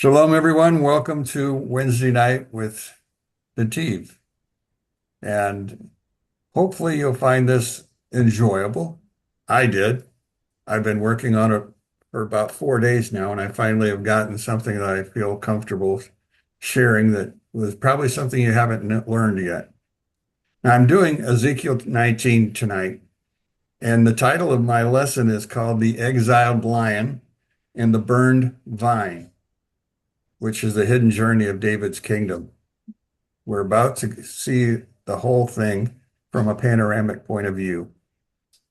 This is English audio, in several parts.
Shalom, everyone. Welcome to Wednesday night with NETIV. And hopefully you'll find this enjoyable. I did. I've been working on it for about 4 days now, and I finally have gotten something that I feel comfortable sharing that was probably something you haven't learned yet. Now, I'm doing Ezekiel 19 tonight, and the title of my lesson is called The Exiled Lion and the Burned Vine, which is the hidden journey of David's kingdom. We're about to see the whole thing from a panoramic point of view.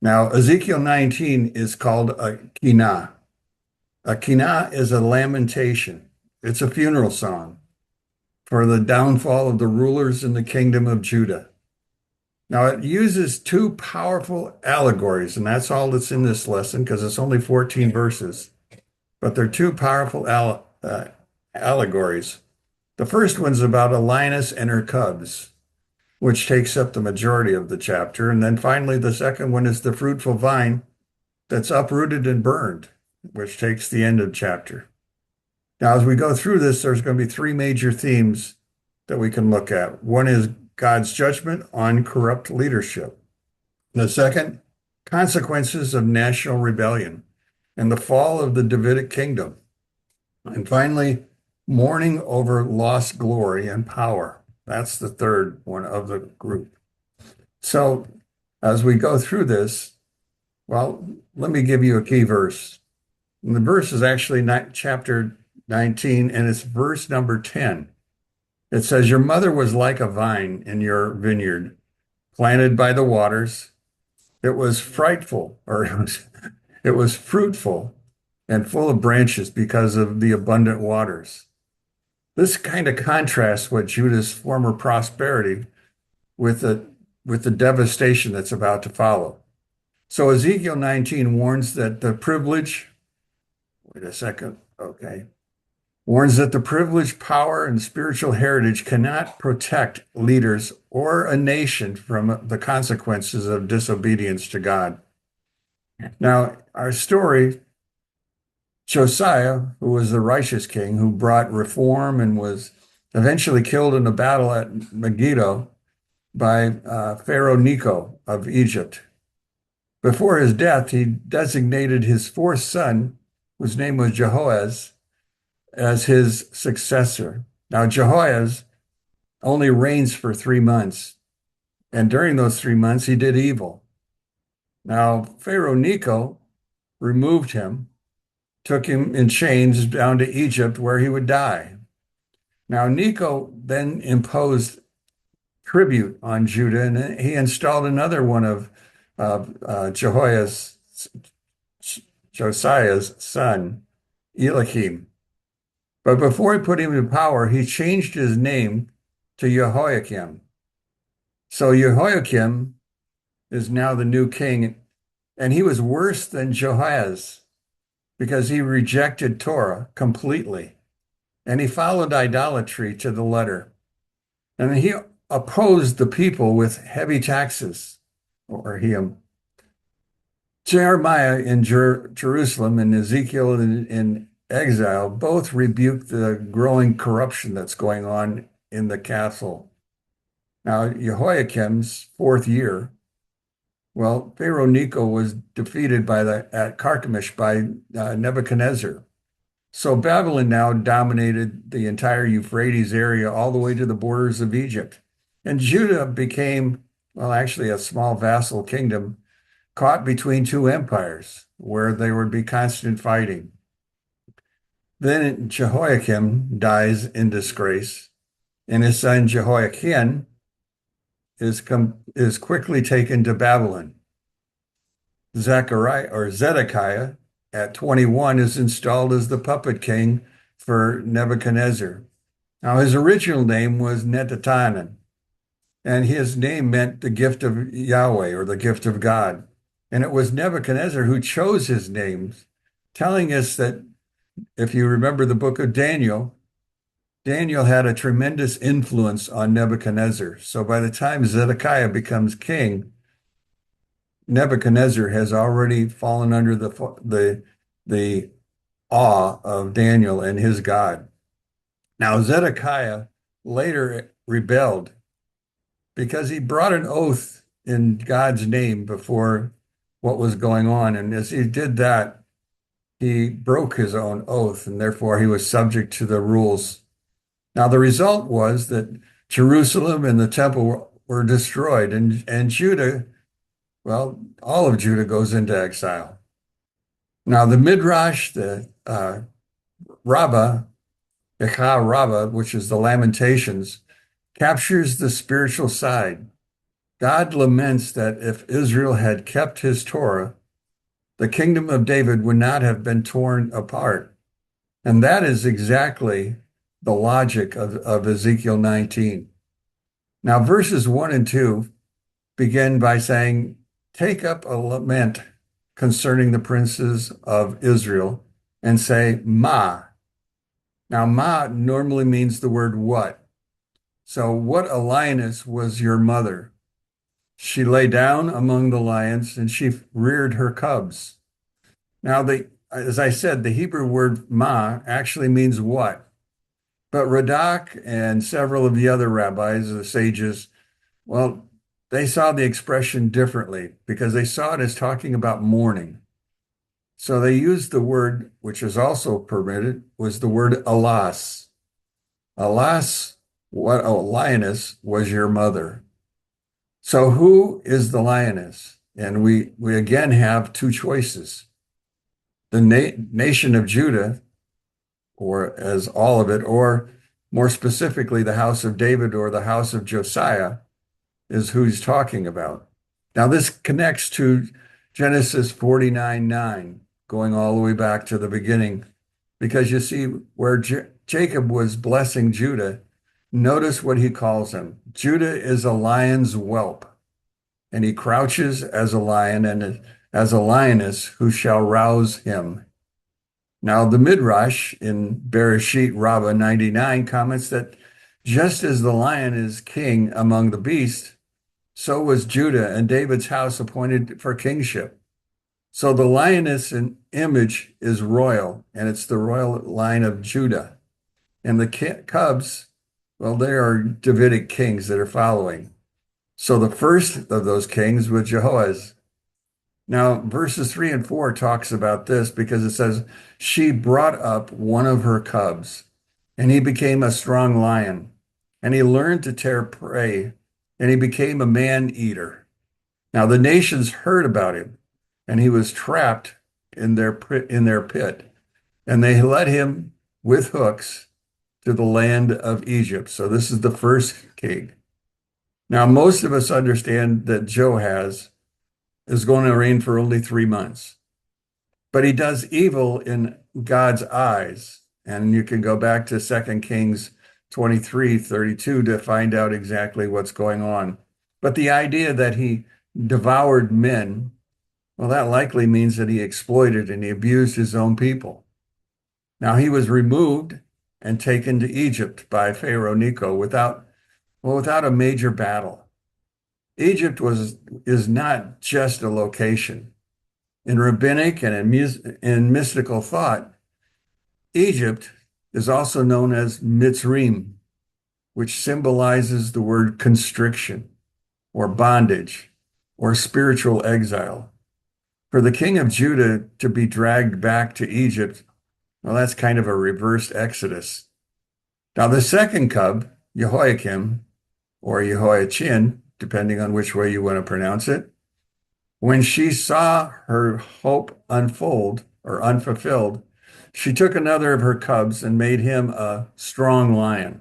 Now, Ezekiel 19 is called a kinah. A kinah is a lamentation. It's a funeral song for the downfall of the rulers in the kingdom of Judah. Now, it uses two powerful allegories, and that's all that's in this lesson because it's only 14 verses. But they're two powerful allegories. The first one's about a lioness and her cubs, which takes up the majority of the chapter. And then finally, the second one is the fruitful vine that's uprooted and burned, which takes the end of the chapter. Now, as we go through this, there's going to be three major themes that we can look at. One is God's judgment on corrupt leadership. The second, consequences of national rebellion and the fall of the Davidic kingdom. And finally, mourning over lost glory and power. That's the third one of the group. So as we go through this, well, let me give you a key verse. And the verse is actually chapter 19, and it's verse number 10. It says, "Your mother was like a vine in your vineyard, planted by the waters. It was frightful, or it was fruitful and full of branches because of the abundant waters." This kind of contrasts what Judah's former prosperity with the devastation that's about to follow. So Ezekiel 19 warns that the privilege, wait a second, okay, warns that the privilege, power, and spiritual heritage cannot protect leaders or a nation from the consequences of disobedience to God. Now, our story, Josiah, who was the righteous king who brought reform and was eventually killed in a battle at Megiddo by Pharaoh Necho of Egypt. Before his death, he designated his fourth son, whose name was Jehoaz, as his successor. Now, Jehoaz only reigns for 3 months, and during those 3 months, he did evil. Now, Pharaoh Necho removed him, took him in chains down to Egypt where he would die. Now, Necho then imposed tribute on Judah, and he installed another one of Josiah's son, Eliakim. But before he put him in power, he changed his name to Jehoiakim. So Jehoiakim is now the new king, and he was worse than Jehoaz because he rejected Torah completely, and he followed idolatry to the letter. And he opposed the people with heavy taxes, or him. Jeremiah in Jerusalem and Ezekiel in exile both rebuked the growing corruption that's going on in the castle. Now, Jehoiakim's fourth year, well, Pharaoh Necho was defeated at Carchemish by Nebuchadnezzar. So Babylon now dominated the entire Euphrates area all the way to the borders of Egypt. And Judah became, well, actually a small vassal kingdom caught between two empires where there would be constant fighting. Then Jehoiakim dies in disgrace, and his son Jehoiakim is quickly taken to Babylon. Zedekiah at 21 is installed as the puppet king for Nebuchadnezzar. Now his original name was NETIV, and his name meant the gift of Yahweh or the gift of God. And it was Nebuchadnezzar who chose his names, telling us that if you remember the book of Daniel, Daniel had a tremendous influence on Nebuchadnezzar. So by the time Zedekiah becomes king, Nebuchadnezzar has already fallen under the awe of Daniel and his God. Now, Zedekiah later rebelled because he brought an oath in God's name before what was going on. And as he did that, he broke his own oath, and therefore he was subject to the rules. Now, the result was that Jerusalem and the temple were destroyed, and Judah, well, all of Judah goes into exile. Now, the Midrash, the Rabbah, Echah Rabbah, which is the Lamentations, captures the spiritual side. God laments that if Israel had kept his Torah, the kingdom of David would not have been torn apart. And that is exactly the logic of Ezekiel 19. Now, verses 1 and 2 begin by saying, take up a lament concerning the princes of Israel and say, Ma. Now, Ma normally means the word what. So, what a lioness was your mother? She lay down among the lions and she reared her cubs. Now, as I said, the Hebrew word ma actually means what? But Radak and several of the other rabbis, the sages, well, they saw the expression differently because they saw it as talking about mourning. So they used the word, which is also permitted, was the word alas. Alas, what a lioness was your mother. So who is the lioness? And we again have two choices. The nation of Judah, or as all of it, or more specifically, the house of David or the house of Josiah, is who he's talking about. Now, this connects to Genesis 49:9, going all the way back to the beginning, because you see where Jacob was blessing Judah, notice what he calls him. Judah is a lion's whelp, and he crouches as a lion and as a lioness who shall rouse him. Now, the Midrash in Bereshit Rabbah 99 comments that just as the lion is king among the beasts, so was Judah and David's house appointed for kingship. So the lioness in image is royal, and it's the royal line of Judah. And the cubs, well, they are Davidic kings that are following. So the first of those kings was Jehoaz. Now, verses 3 and 4 talks about this because it says, she brought up one of her cubs, and he became a strong lion, and he learned to tear prey, and he became a man-eater. Now, the nations heard about him, and he was trapped in their pit, and they led him with hooks to the land of Egypt. So this is the first king. Now, most of us understand that Joahaz is going to reign for only 3 months, but he does evil in God's eyes. And you can go back to 2 Kings 23:32 to find out exactly what's going on. But the idea that he devoured men, well, that likely means that he exploited and he abused his own people. Now, he was removed and taken to Egypt by Pharaoh Necho without a major battle. Egypt is not just a location. In rabbinic and in mystical thought, Egypt is also known as Mitzrayim, which symbolizes the word constriction or bondage or spiritual exile. For the king of Judah to be dragged back to Egypt, well, that's kind of a reversed exodus. Now, the second cub, Jehoiakim, or Jehoiachin, depending on which way you want to pronounce it, when she saw her hope unfold or unfulfilled, she took another of her cubs and made him a strong lion.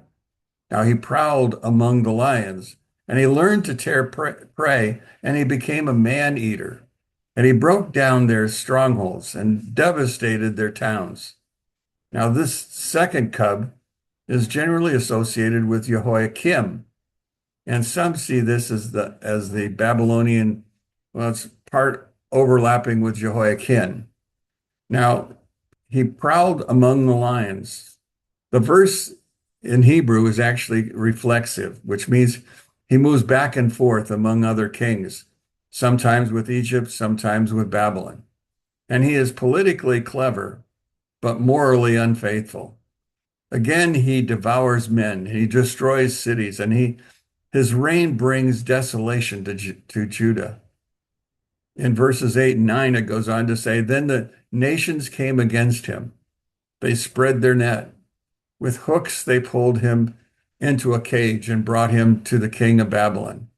Now he prowled among the lions, and he learned to tear prey, and he became a man-eater. And he broke down their strongholds and devastated their towns. Now this second cub is generally associated with Jehoiakim, and some see this as the Babylonian, well, it's part overlapping with Jehoiakim. Now, he prowled among the lions. The verse in Hebrew is actually reflexive, which means he moves back and forth among other kings, sometimes with Egypt, sometimes with Babylon. And he is politically clever, but morally unfaithful. Again, he devours men, he destroys cities, and his reign brings desolation to Judah. In verses 8 and 9, it goes on to say, Then the nations came against him. They spread their net. With hooks, they pulled him into a cage and brought him to the king of Babylon.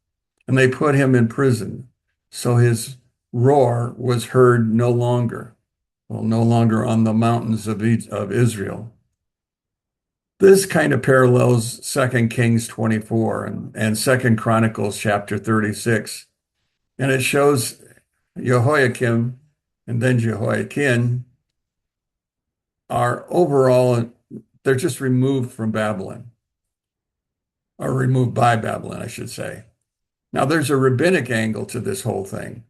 And they put him in prison. So his roar was heard no longer. Well, no longer on the mountains of Israel. This kind of parallels 2 Kings 24 and 2 Chronicles chapter 36. And it shows Jehoiakim and then Jehoiakim are overall, they're just removed from Babylon, or removed by Babylon, I should say. Now, there's a rabbinic angle to this whole thing,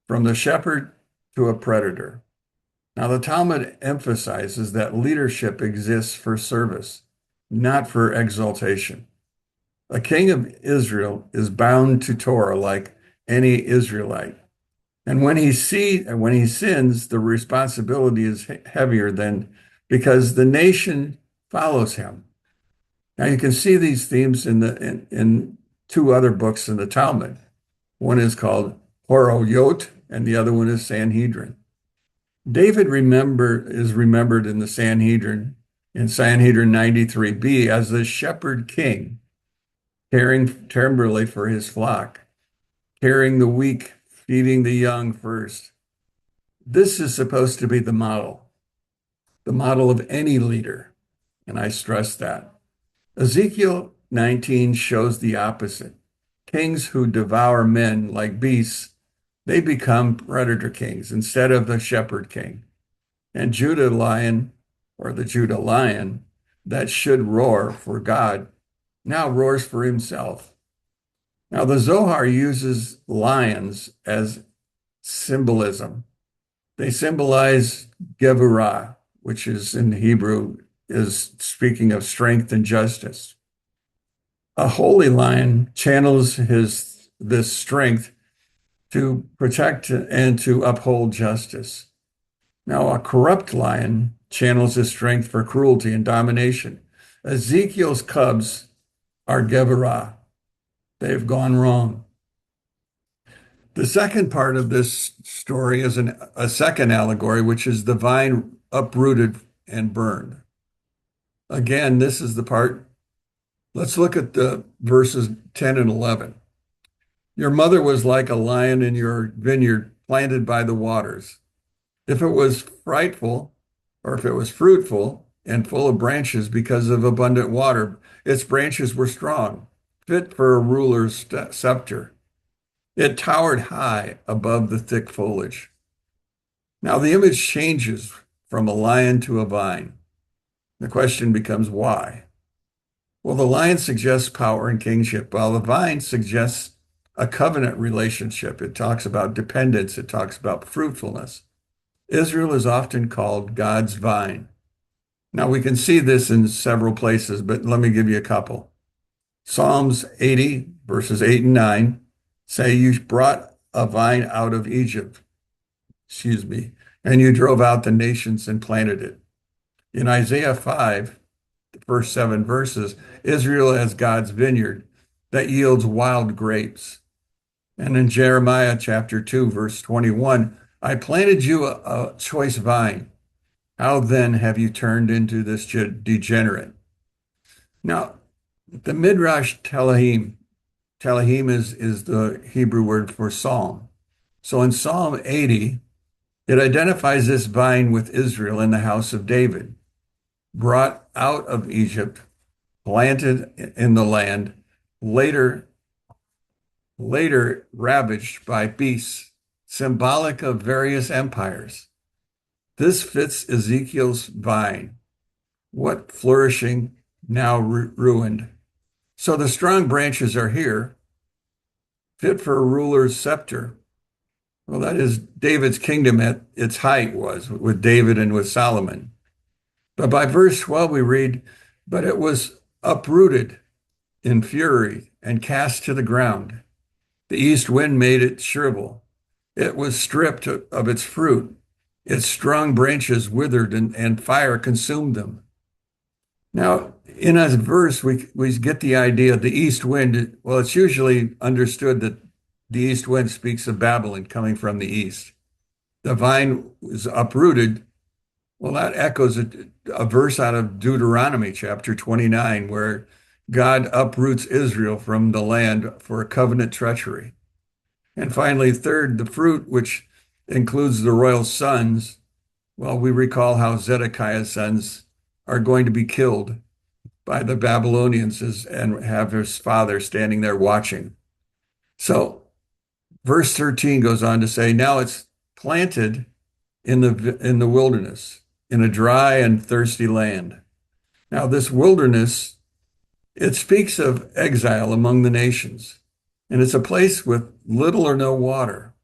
from the shepherd to a predator. Now, the Talmud emphasizes that leadership exists for service, not for exaltation. A king of Israel is bound to Torah like any Israelite. And when he sins, the responsibility is heavier than because the nation follows him. Now you can see these themes in two other books in the Talmud. One is called Horoyot, and the other one is Sanhedrin. David is remembered in the Sanhedrin, in Sanhedrin 93b, as the shepherd king, caring tenderly for his flock, carrying the weak, feeding the young first. This is supposed to be the model of any leader, and I stress that. Ezekiel 19 shows the opposite. Kings who devour men like beasts, they become predator kings instead of the shepherd king. And Judah lion, or the Judah lion, that should roar for God, now roars for himself. Now, the Zohar uses lions as symbolism. They symbolize Gevurah, which is in Hebrew, is speaking of strength and justice. A holy lion channels this strength to protect and to uphold justice. Now, a corrupt lion channels his strength for cruelty and domination. Ezekiel's cubs are Gevurah. They've gone wrong. The second part of this story is a second allegory, which is the vine uprooted and burned. Again, this is the part. Let's look at the verses 10 and 11. Your mother was like a lion in your vineyard planted by the waters. If it was frightful, or if it was fruitful and full of branches because of abundant water, its branches were strong, fit for a ruler's scepter. It towered high above the thick foliage. Now the image changes from a lion to a vine. The question becomes why? Well, the lion suggests power and kingship, while the vine suggests a covenant relationship. It talks about dependence. It talks about fruitfulness. Israel is often called God's vine. Now we can see this in several places, but let me give you a couple. Psalms 80, verses 8 and 9 say, You brought a vine out of Egypt, and you drove out the nations and planted it. In Isaiah 5, the first 7 verses, Israel as God's vineyard that yields wild grapes. And in Jeremiah chapter 2, verse 21, I planted you a choice vine. How then have you turned into this degenerate? Now, the Midrash Telahim is the Hebrew word for psalm. So in Psalm 80, it identifies this vine with Israel in the house of David, brought out of Egypt, planted in the land, later ravaged by beasts, symbolic of various empires. This fits Ezekiel's vine, what flourishing, now ruined. So the strong branches are here, fit for a ruler's scepter. Well, that is David's kingdom at its height was with David and with Solomon. But by verse 12, we read, But it was uprooted in fury and cast to the ground. The east wind made it shrivel. It was stripped of its fruit. Its strong branches withered and fire consumed them. Now, in a verse, we get the idea of the east wind. Well, it's usually understood that the east wind speaks of Babylon coming from the east. The vine was uprooted. Well, that echoes a verse out of Deuteronomy chapter 29, where God uproots Israel from the land for a covenant treachery. And finally, third, the fruit, which includes the royal sons. Well, we recall how Zedekiah's sons are going to be killed by the Babylonians and have his father standing there watching. So verse 13 goes on to say, now it's planted in the wilderness, in a dry and thirsty land. Now this wilderness, it speaks of exile among the nations, and it's a place with little or no water,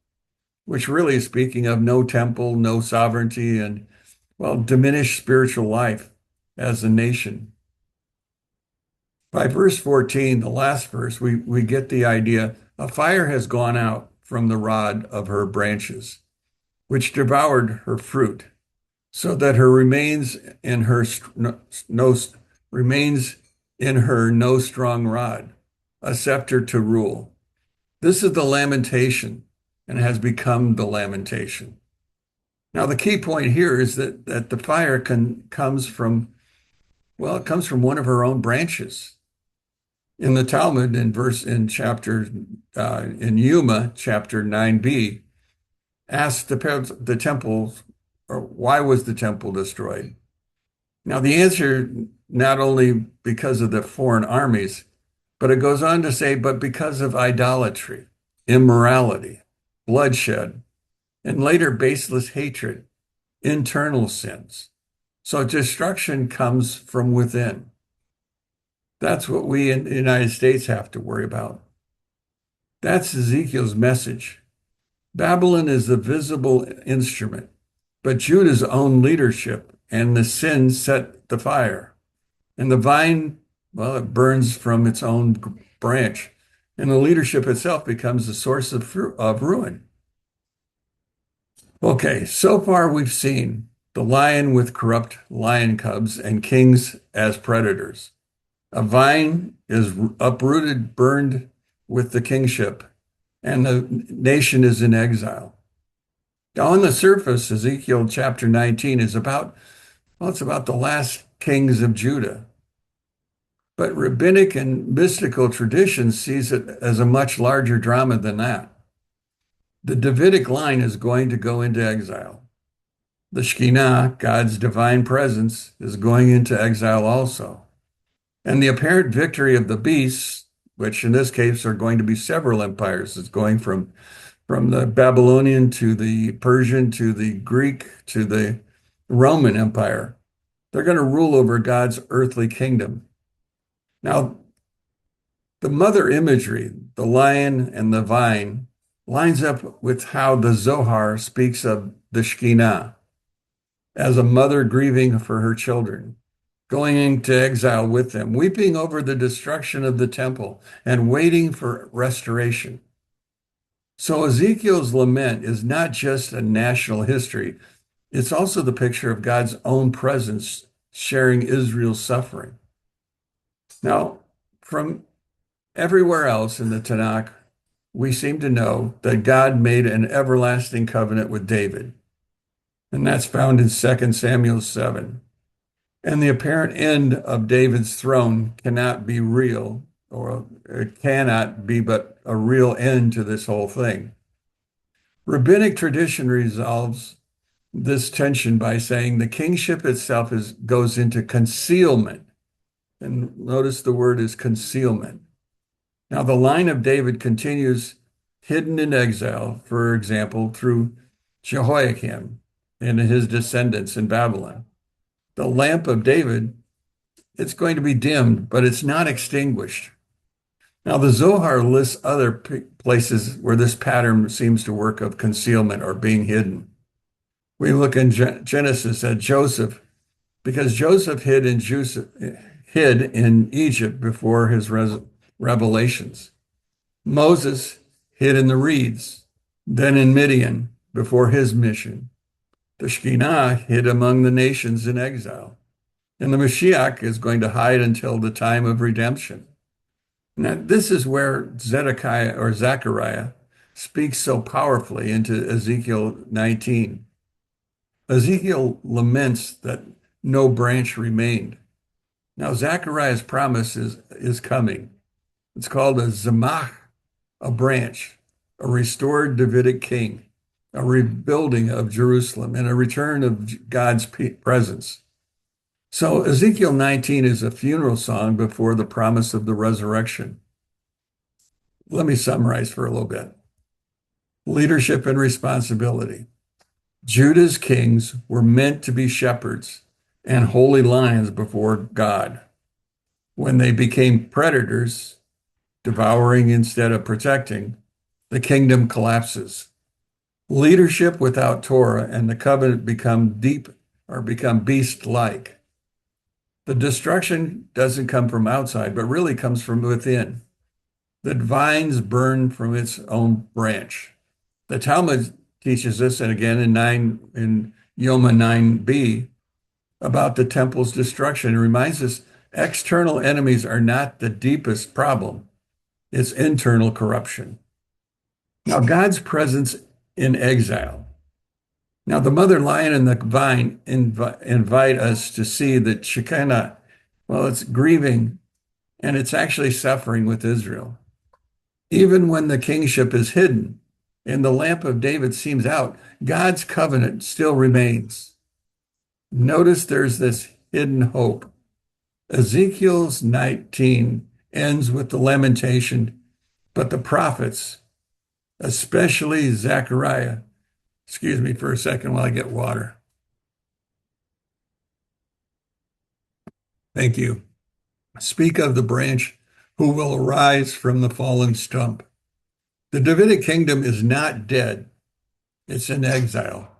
which really is speaking of no temple, no sovereignty, and, well, diminished spiritual life as a nation. By verse 14, the last verse, we get the idea a fire has gone out from the rod of her branches, which devoured her fruit, so that her remains in her remains in her no strong rod, a scepter to rule. This is the lamentation, and has become the lamentation. Now, the key point here is that the fire comes from, well, it comes from one of her own branches. In the Talmud, in Yuma, chapter 9b, asks the temple, or why was the temple destroyed? Now, the answer, not only because of the foreign armies, but it goes on to say, but because of idolatry, immorality, bloodshed, and later baseless hatred, internal sins. So destruction comes from within. That's what we in the United States have to worry about. That's Ezekiel's message. Babylon is the visible instrument, but Judah's own leadership and the sin set the fire. And the vine, well, it burns from its own branch, and the leadership itself becomes the source of ruin. Okay, so far we've seen the lion with corrupt lion cubs and kings as predators. A vine is uprooted, burned with the kingship, and the nation is in exile. Now, on the surface, Ezekiel chapter 19 is about, well, it's about the last kings of Judah. But rabbinic and mystical tradition sees it as a much larger drama than that. The Davidic line is going to go into exile. The Shekinah, God's divine presence, is going into exile also. And the apparent victory of the beasts, which in this case are going to be several empires, is going from the Babylonian to the Persian to the Greek to the Roman Empire. They're going to rule over God's earthly kingdom. Now, the mother imagery, the lion and the vine, lines up with how the Zohar speaks of the Shekinah as a mother grieving for her children, going into exile with them, weeping over the destruction of the temple and waiting for restoration. So Ezekiel's lament is not just a national history, it's also the picture of God's own presence sharing Israel's suffering. Now, from everywhere else in the Tanakh, we seem to know that God made an everlasting covenant with David, and that's found in 2 Samuel 7. And the apparent end of David's throne cannot be real, or it cannot be but a real end to this whole thing. Rabbinic tradition resolves this tension by saying the kingship itself goes into concealment. And notice the word is concealment. Now, the line of David continues hidden in exile, for example, through Jehoiakim and his descendants in Babylon. The lamp of David, it's going to be dimmed, but it's not extinguished. Now, the Zohar lists other places where this pattern seems to work of concealment or being hidden. We look in Genesis at Joseph, because Joseph hid in Egypt before his revelations. Moses hid in the reeds, then in Midian before his mission. The Shekinah hid among the nations in exile. And the Mashiach is going to hide until the time of redemption. Now, this is where Zedekiah or Zechariah speaks so powerfully into Ezekiel 19. Ezekiel laments that no branch remained. Now, Zechariah's promise is coming. It's called a Zamach, a branch, a restored Davidic king, a rebuilding of Jerusalem, and a return of God's presence. So Ezekiel 19 is a funeral song before the promise of the resurrection. Let me summarize for a little bit. Leadership and responsibility. Judah's kings were meant to be shepherds and holy lions before God. When they became predators, devouring instead of protecting, the kingdom collapses. Leadership without Torah and the covenant become beast-like. The destruction doesn't come from outside, but really comes from within. The vines burn from its own branch. The Talmud teaches us, and again in Yoma 9b, about the temple's destruction. It reminds us external enemies are not the deepest problem. It's internal corruption. Now, God's presence in exile. Now, the mother lion and the vine invite us to see that Shekinah, well, it's grieving and it's actually suffering with Israel. Even when the kingship is hidden and the lamp of David seems out, God's covenant still remains. Notice there's this hidden hope. Ezekiel's 19 ends with the lamentation, but the prophets, especially Zechariah, excuse me for a second while I get water. Thank you. Speak of the branch who will arise from the fallen stump. The Davidic kingdom is not dead. It's in exile,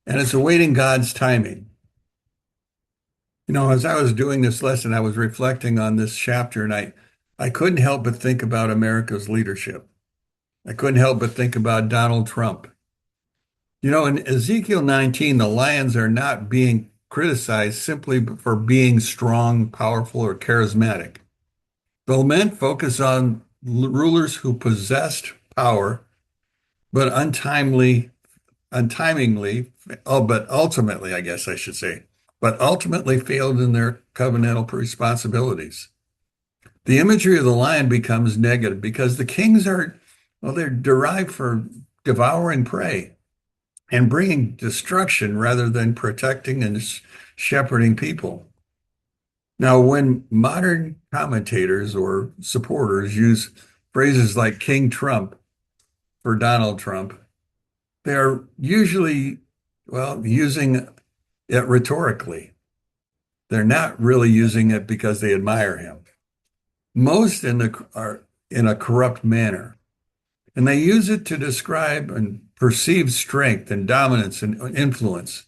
and it's awaiting God's timing. You know, as I was doing this lesson, I was reflecting on this chapter, and I couldn't help but think about America's leadership. I couldn't help but think about Donald Trump. You know, in Ezekiel 19, the lions are not being criticized simply for being strong, powerful, or charismatic. The lament focus on rulers who possessed power, but but ultimately, I guess I should say, but ultimately failed in their covenantal responsibilities. The imagery of the lion becomes negative because the kings they're derived for devouring prey and bringing destruction rather than protecting and shepherding people. Now, when modern commentators or supporters use phrases like King Trump for Donald Trump, they're usually, using it rhetorically. They're not really using it because they admire him. Most are in a corrupt manner, and they use it to describe and perceive strength and dominance and influence.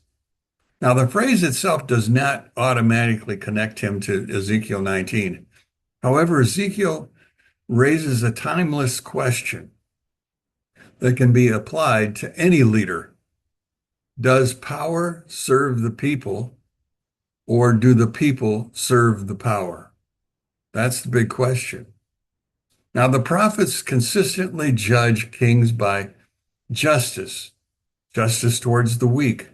Now, the phrase itself does not automatically connect him to Ezekiel 19. However, Ezekiel raises a timeless question that can be applied to any leader. Does power serve the people, or do the people serve the power? That's the big question. Now, the prophets consistently judge kings by justice towards the weak,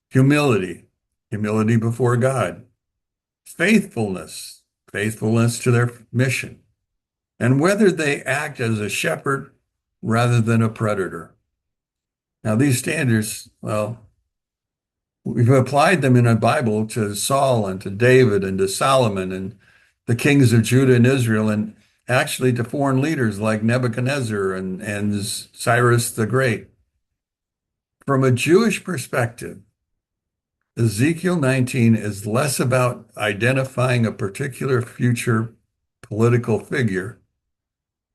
humility before God, faithfulness to their mission, and whether they act as a shepherd rather than a predator. Now, these standards, we've applied them in the Bible to Saul and to David and to Solomon and the kings of Judah and Israel, and actually to foreign leaders like Nebuchadnezzar and Cyrus the Great. From a Jewish perspective, Ezekiel 19 is less about identifying a particular future political figure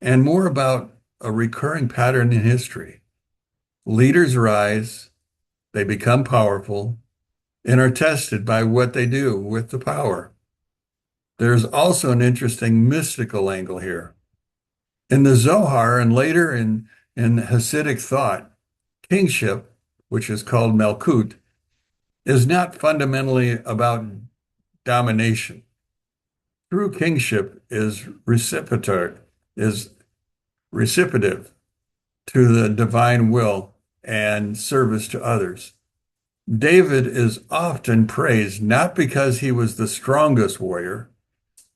and more about a recurring pattern in history. Leaders rise, they become powerful, and are tested by what they do with the power. There's also an interesting mystical angle here. In the Zohar and later in Hasidic thought, kingship, which is called Malkut, is not fundamentally about domination. True kingship is reciprocative to the divine will and service to others. David is often praised not because he was the strongest warrior,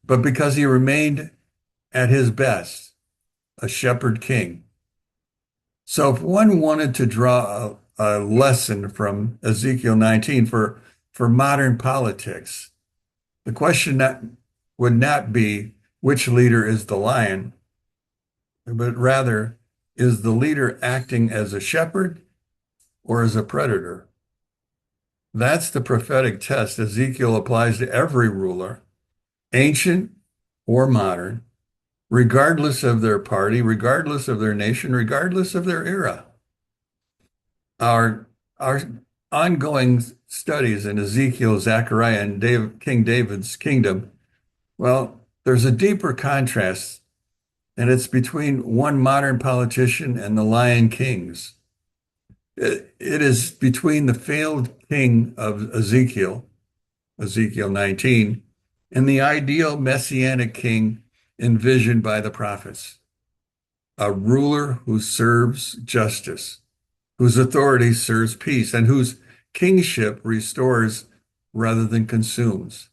but because he remained at his best, a shepherd king. So if one wanted to draw a lesson from Ezekiel 19 for modern politics, the question would not be which leader is the lion, but rather, is the leader acting as a shepherd or as a predator? That's the prophetic test Ezekiel applies to every ruler, ancient or modern, regardless of their party, regardless of their nation, regardless of their era. Our ongoing studies in Ezekiel, Zechariah, and King David's kingdom, well, there's a deeper contrast, and it's between one modern politician and the Lion Kings. It is between the failed king of Ezekiel, Ezekiel 19, and the ideal messianic king envisioned by the prophets, a ruler who serves justice, whose authority serves peace, and whose kingship restores rather than consumes.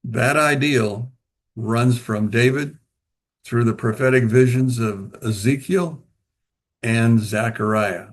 That ideal runs from David through the prophetic visions of Ezekiel and Zechariah.